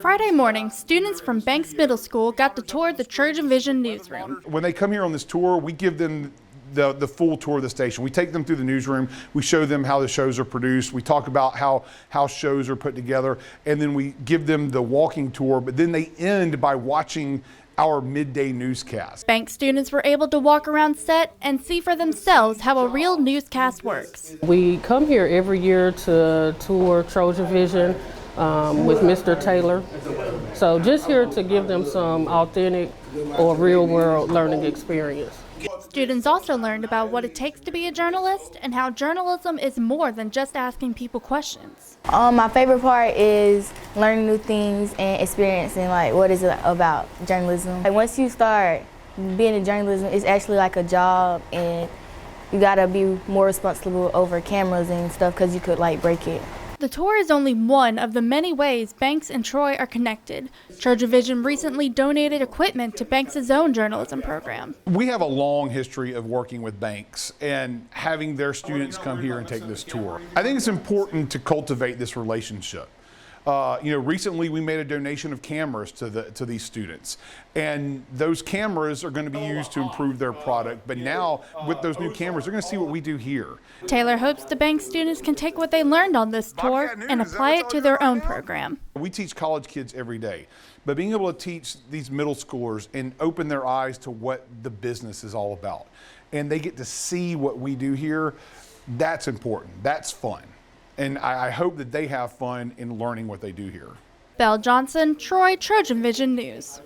Friday morning, students from Banks Middle School got to tour the TrojanVision newsroom. When they come here on this tour, we give them the full tour of the station. We take them through the newsroom, we show them how the shows are produced, we talk about how shows are put together, and then we give them the walking tour, but then they end by watching our midday newscast. Bank students were able to walk around set and see for themselves how a real newscast works. We come here every year to tour TrojanVision with Mr. Taylor. So just here to give them some authentic or real world learning experience. Students also learned about what it takes to be a journalist and how journalism is more than just asking people questions. My favorite part is learning new things and experiencing what is it about journalism. Once you start being in journalism, it's actually like a job, and you gotta be more responsible over cameras and stuff because you could break it. The tour is only one of the many ways Banks and Troy are connected. TrojanVision recently donated equipment to Banks' own journalism program. We have a long history of working with Banks and having their students come here and take this tour. I think it's important to cultivate this relationship. Recently we made a donation of cameras to these students, and those cameras are going to be used to improve their product. But now with those new cameras, they're going to see what we do here. Taylor hopes the Banks students can take what they learned on this tour and apply it to their own program. We teach college kids every day, but being able to teach these middle schoolers and open their eyes to what the business is all about, and they get to see what we do here, that's important. That's fun. And I hope that they have fun in learning what they do here. Belle Johnson, Troy, TrojanVision News.